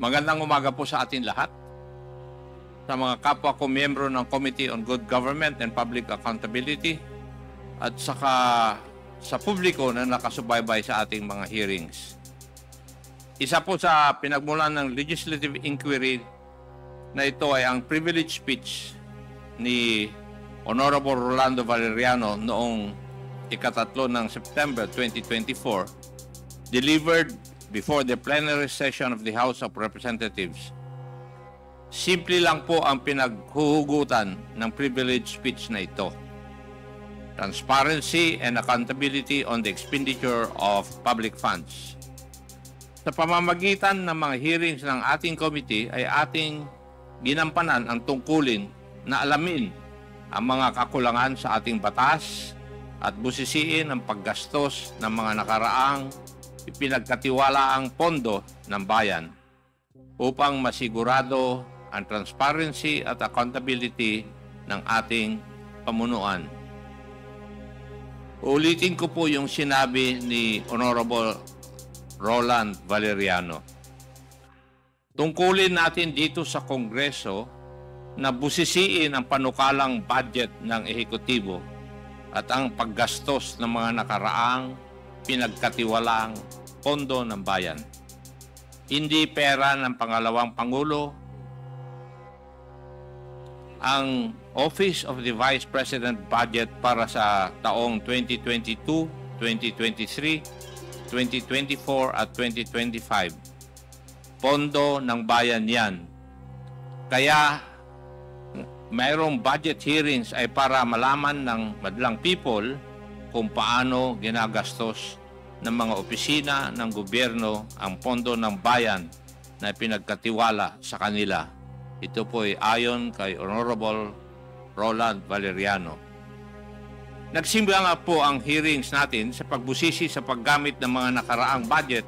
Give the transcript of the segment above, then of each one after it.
Magandang umaga po sa atin lahat. Sa mga kapwa ko miyembro ng Committee on Good Government and Public Accountability at saka sa publiko na nakasubaybay sa ating mga hearings. Isa po sa pinagmulan ng legislative inquiry na ito ay ang privilege speech ni Honorable Rolando Valeriano noong ika-3 ng September 2024, delivered before the plenary session of the House of Representatives. Simple lang po ang pinaghuhugutan ng privilege speech na ito. Transparency and accountability on the expenditure of public funds. Sa pamamagitan ng mga hearings ng ating committee ay ating ginampanan ang tungkulin na alamin ang mga kakulangan sa ating batas at busisiin ang paggastos ng mga nakaraang ipinagkatiwalaang pondo ng bayan upang masigurado ang transparency at accountability ng ating pamunuan. Uulitin ko po yung sinabi ni Honorable Roland Valeriano. Tungkulin natin dito sa Kongreso na busisiin ang panukalang budget ng ehekutibo at ang paggastos ng mga nakaraang pinagkatiwalaang pondo ng bayan. Hindi pera ng pangalawang Pangulo. Ang Office of the Vice President budget para sa taong 2022, 2023, 2024 at 2025. Pondo ng bayan yan. Kaya mayroong budget hearings ay para malaman ng madlang people kung paano ginagastos ng mga opisina ng gobyerno ang pondo ng bayan na pinagkatiwala sa kanila. Ito po ay ayon kay Honorable Roland Valeriano. Nagsimula nga po ang hearings natin sa pagbusisi sa paggamit ng mga nakaraang budget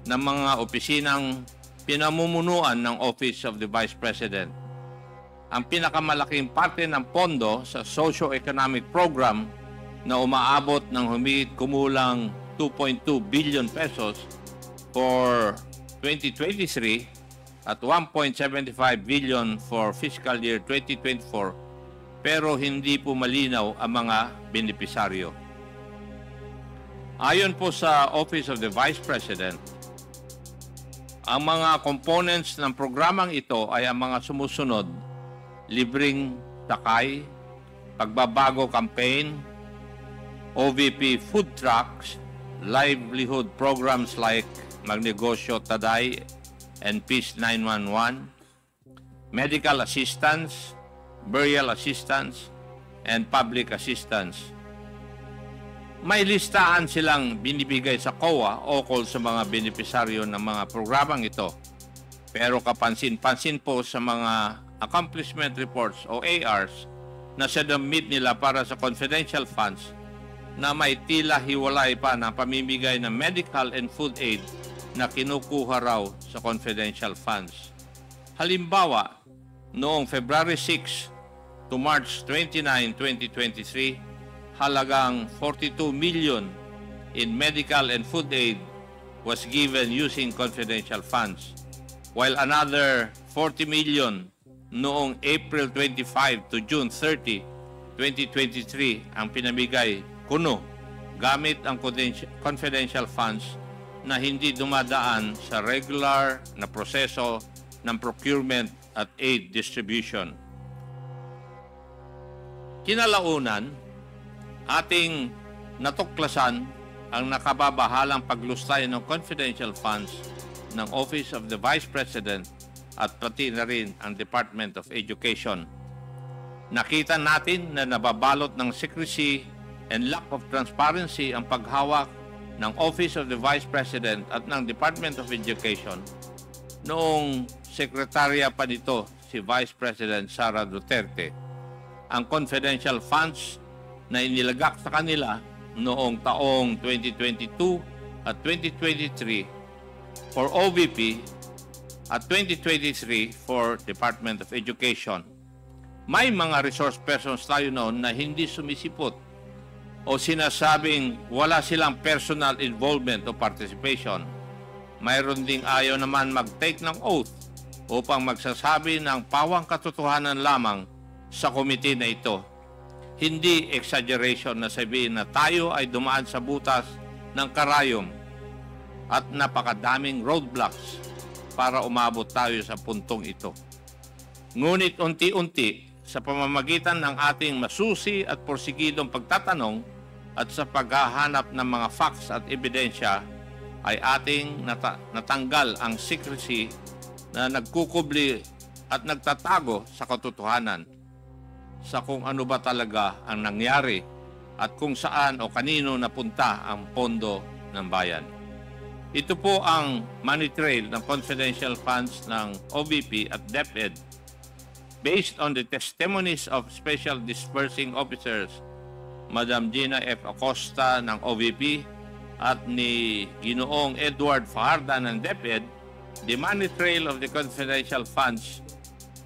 ng mga opisinang pinamumunuan ng Office of the Vice President. Ang pinakamalaking parte ng pondo sa socio-economic program na umaabot ng humigit kumulang 2.2 billion pesos for 2023 at 1.75 billion for fiscal year 2024, pero hindi po malinaw ang mga benepisaryo. Ayon po sa Office of the Vice President, ang mga components ng programang ito ay ang mga sumusunod: libreng sakay, pagbabago campaign, OVP food trucks, livelihood programs like Magnegosyo Taday and Peace 911, medical assistance, burial assistance, and public assistance. May listahan silang binibigay sa COA ukol sa mga benepisaryo ng mga programang ito. Pero kapansin-pansin po sa mga accomplishment reports o ARs na sinubmit nila para sa confidential funds na may tila hiwalay pa na pamimigay ng medical and food aid na kinukuha raw sa confidential funds. Halimbawa, noong February 6 to March 29, 2023, halagang 42 million in medical and food aid was given using confidential funds, while another 40 million noong April 25 to June 30, 2023 ang pinamigay kuno gamit ang confidential funds na hindi dumadaan sa regular na proseso ng procurement at aid distribution. Kinalaunan, ating natuklasan ang nakababahalang paglustay ng confidential funds ng Office of the Vice President at pati na rin ang Department of Education. Nakita natin na nababalot ng secrecy and lack of transparency ang paghawak ng Office of the Vice President at ng Department of Education noong sekretarya pa nito si Vice President Sara Duterte. Ang confidential funds na inilagak sa kanila noong taong 2022 at 2023 for OVP at 2023 for Department of Education. May mga resource persons tayo noon na hindi sumisipot o sinasabing wala silang personal involvement o participation. mayroon ding ayaw naman mag-take ng oath upang magsasabi ng pawang katotohanan lamang sa komite na ito. Hindi exaggeration na sabihin na tayo ay dumaan sa butas ng karayom at napakadaming roadblocks para umabot tayo sa puntong ito. Ngunit unti-unti, sa pamamagitan ng ating masusi at porsigidong pagtatanong at sa paghahanap ng mga facts at ebidensya, ay ating natanggal ang secrecy na nagkukubli at nagtatago sa katotohanan sa kung ano ba talaga ang nangyari at kung saan o kanino napunta ang pondo ng bayan. Ito po ang money trail ng confidential funds ng OVP at DepEd based on the testimonies of Special Disbursing Officers Madam Gina F. Acosta ng OVP at ni Ginoong Edward Fajarda ng DepEd. The money trail of the confidential funds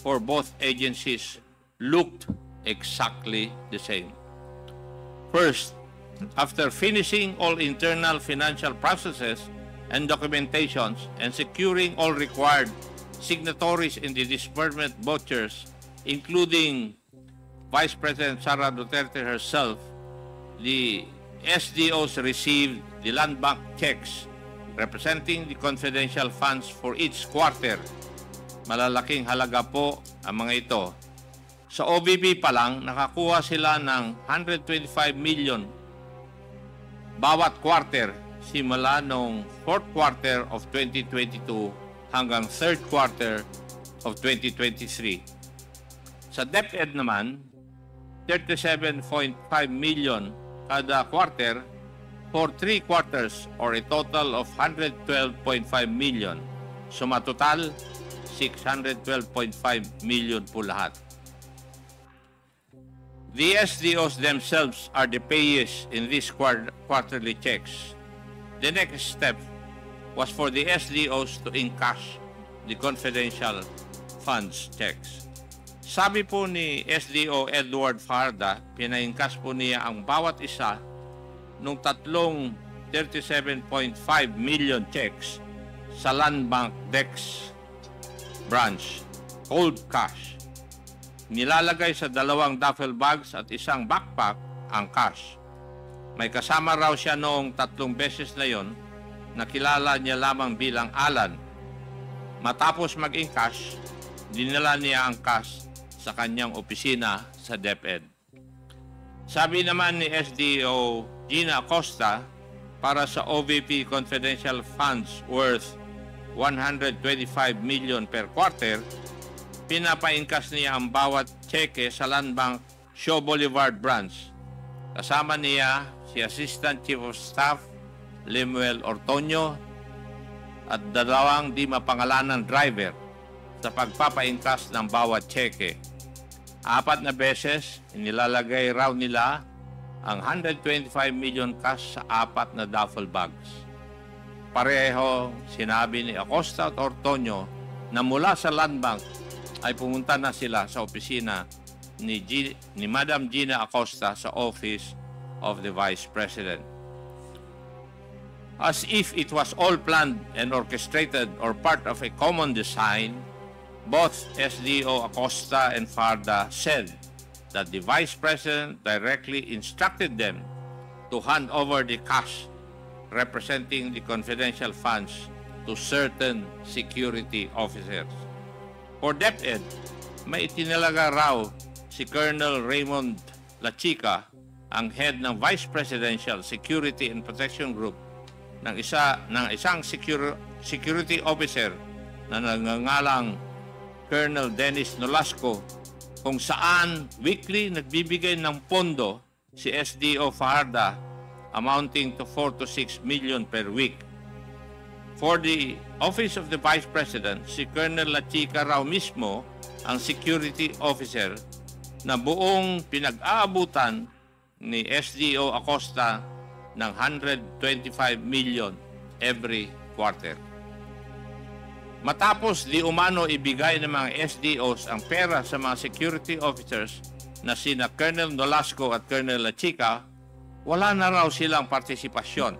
for both agencies looked exactly the same. First, after finishing all internal financial processes and documentations and securing all required signatories in the disbursement vouchers, including Vice President Sara Duterte herself, the SDOs received the land bank checks representing the confidential funds for each quarter. Malalaking halaga po ang mga ito. Sa OVP pa lang, nakakuha sila ng 125 million bawat quarter simula noong 4th quarter of 2022 hanggang 3rd quarter of 2023. Sa DepEd naman, 37.5 million kada quarter for 3 quarters or a total of 112.5 million. Sumatotal, 612.5 million po lahat. The SDOs themselves are the payees in these quarterly checks. The next step was for the SDOs to encash the confidential funds checks. Sabi po ni SDO Edward Fajarda, pina-encash po niya ang bawat isa nung tatlong 37.5 million checks sa Land Bank Dex branch, cold cash. Nilalagay sa 2 duffel bags at isang backpack ang cash. May kasama raw siya noong 3 beses na yon na kilala niya lamang bilang Alan. Matapos mag-encash, dinala niya ang cash sa kanyang opisina sa DepEd. Sabi naman ni SDO Gina Acosta, para sa OVP confidential funds worth 125 million per quarter, pinapa-encash niya ang bawat cheque sa Land Bank Shaw Boulevard branch. Kasama niya si Assistant Chief of Staff Lemuel Ortonio at 2 di mapangalanang driver sa pagpapa-encash ng bawat cheque. 4 na beses, inilalagay raw nila ang 125 million cash sa 4 na duffel bags. Pareho, sinabi ni Acosta at Ortonio na mula sa Land Bank ay pumunta na sila sa opisina ni Madam Gina Acosta sa Office of the Vice President. As if it was all planned and orchestrated or part of a common design, both SDO Acosta and Fajarda said that the Vice President directly instructed them to hand over the cash representing the confidential funds to certain security officers. For DepEd, may itinalaga raw si Colonel Raymond Lachica, ang head ng Vice Presidential Security and Protection Group, ng isang security officer na nangangalang Colonel Dennis Nolasco, kung saan weekly nagbibigay ng pondo si SDO Fajarda amounting to 4 to 6 million per week. For the Office of the Vice President, si Colonel Lachica raw mismo ang security officer na buong pinag-aabutan ni SDO Acosta ng 125 million every quarter. Matapos di umano ibigay ng mga SDOs ang pera sa mga security officers na sina Colonel Nolasco at Colonel Lachica, wala na raw silang partisipasyon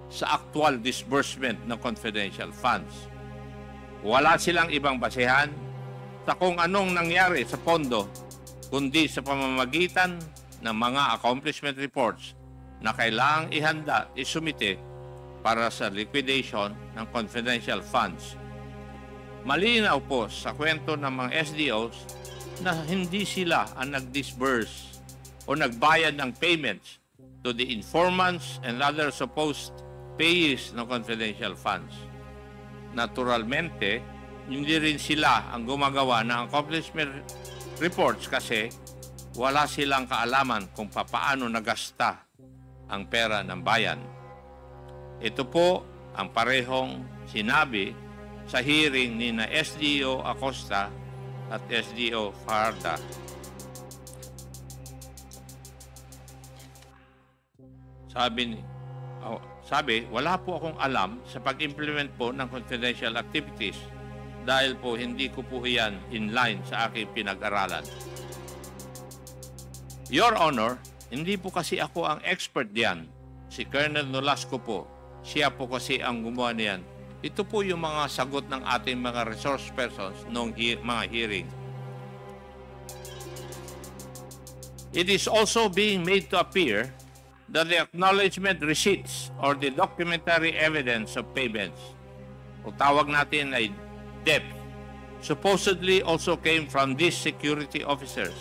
sa actual disbursement ng confidential funds. Wala silang ibang basehan sa kung anong nangyari sa pondo, kundi sa pamamagitan ng mga accomplishment reports na kailangang ihanda at isumite para sa liquidation ng confidential funds. Malinaw po sa kwento ng mga SDOs na hindi sila ang nag-disburse o nagbayad ng payments to the informants and other supposed payees ng confidential funds. Naturalmente, hindi rin sila ang gumagawa ng accomplishment reports kasi wala silang kaalaman kung papaano nagasta ang pera ng bayan. Ito po ang parehong sinabi sa hearing ni na SDO Acosta at SDO Fajarda. Sabi, wala po akong alam sa pag-implement po ng confidential activities dahil po hindi ko po iyan in line sa aking pinag-aralan. Your Honor, hindi po kasi ako ang expert diyan. Si Colonel Nolasco po. Siya po kasi ang gumawa niyan. Ito po yung mga sagot ng ating mga resource persons noong mga hearing. It is also being made to appear that the acknowledgement receipts or the documentary evidence of payments, o tawag natin ay DEP, supposedly also came from these security officers.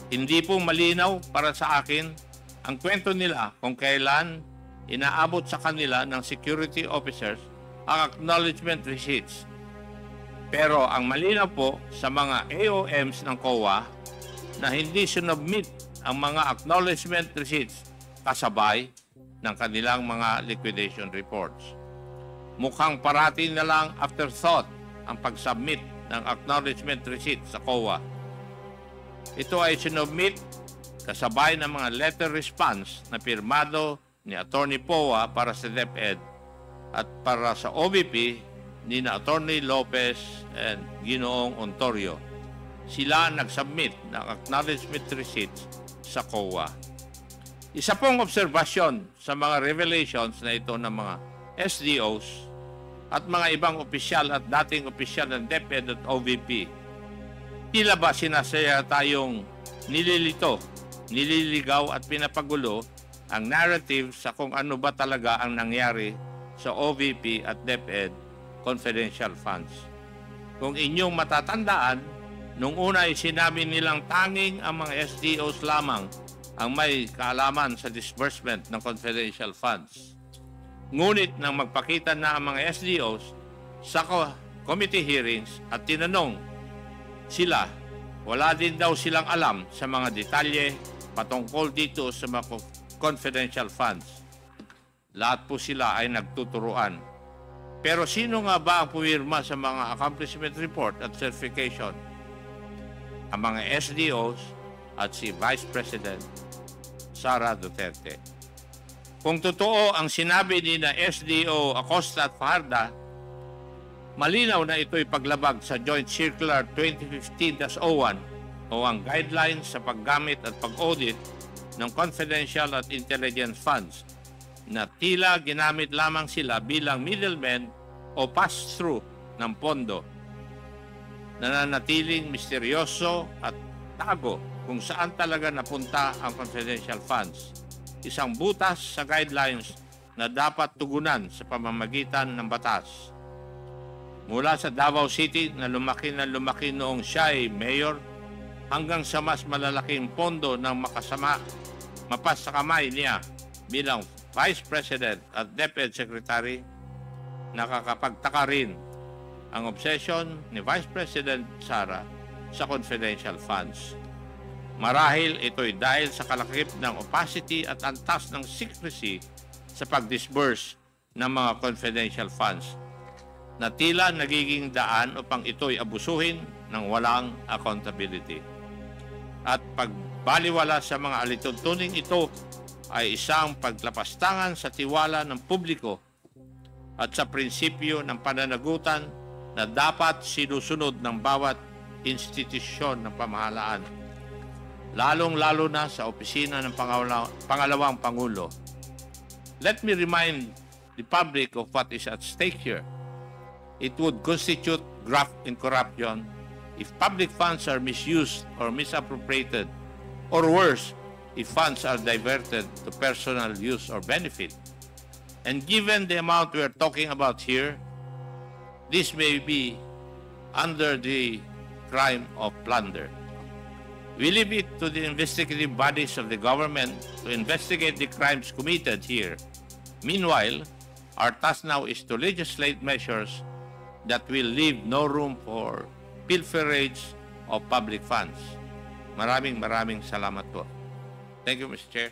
Hindi po malinaw para sa akin ang kwento nila kung kailan inaabot sa kanila ng security officers ang acknowledgement receipts. Pero ang malinaw po sa mga AOMs ng COA na hindi sinubmit ang mga acknowledgement receipts kasabay ng kanilang mga liquidation reports. Mukhang parati na lang afterthought ang pag-submit ng acknowledgement receipt sa COA. Ito ay sinubmit kasabay ng mga letter response na pirmado ni Attorney Poa para sa DepEd at para sa OVP ni na Attorney Lopez and Ginoong Ontorio. Sila nagsubmit ng acknowledgement receipts sa COA. Isa pong obserbasyon sa mga revelations na ito ng mga SDOs at mga ibang opisyal at dating opisyal ng DepEd at OVP. Tila ba sinasaya tayong nililito, nililigaw at pinapagulo ang narrative sa kung ano ba talaga ang nangyari sa OVP at DepEd confidential funds. Kung inyong matatandaan, nung una ay sinabi nilang tanging ang mga SDOs lamang ang may kaalaman sa disbursement ng confidential funds. Ngunit nang magpakita na ang mga SDOs sa committee hearings at tinanong sila, wala din daw silang alam sa mga detalye patungkol dito sa mga confidential funds. Lahat po sila ay nagtuturuan. Pero sino nga ba ang pumirma sa mga accomplishment report at certification? Ang mga SDOs at si Vice President Sara Duterte. Kung totoo ang sinabi ni na SDO Acosta at Fajarda, malinaw na ito'y paglabag sa Joint Circular 2015-01 o ang guidelines sa paggamit at pag-audit ng confidential at intelligence funds na tila ginamit lamang sila bilang middlemen o pass-through ng pondo. Nananatiling misteryoso at tago kung saan talaga napunta ang confidential funds. Isang butas sa guidelines na dapat tugunan sa pamamagitan ng batas. Mula sa Davao City na lumaki noong siya ay mayor hanggang sa mas malalaking pondo ng mapas sa kamay niya bilang Vice President at DepEd Secretary, nakakapagtaka rin ang obsession ni Vice President Sara sa confidential funds. Marahil ito'y dahil sa kalakip ng opacity at antas ng secrecy sa pag-disburse ng mga confidential funds na tila nagiging daan upang ito'y abusuhin ng walang accountability. At pagbaliwala sa mga alituntuning ito ay isang paglapastangan sa tiwala ng publiko at sa prinsipyo ng pananagutan na dapat sinusunod ng bawat institusyon ng pamahalaan, lalong-lalo na sa opisina ng pangalawang Pangulo. Let me remind the public of what is at stake here. It would constitute graft and corruption if public funds are misused or misappropriated, or worse, if funds are diverted to personal use or benefit. And given the amount we are talking about here, this may be under the crime of plunder. We leave it to the investigative bodies of the government to investigate the crimes committed here. Meanwhile, our task now is to legislate measures that will leave no room for pilferage of public funds. Maraming salamat po. Thank you, Mr. Chair.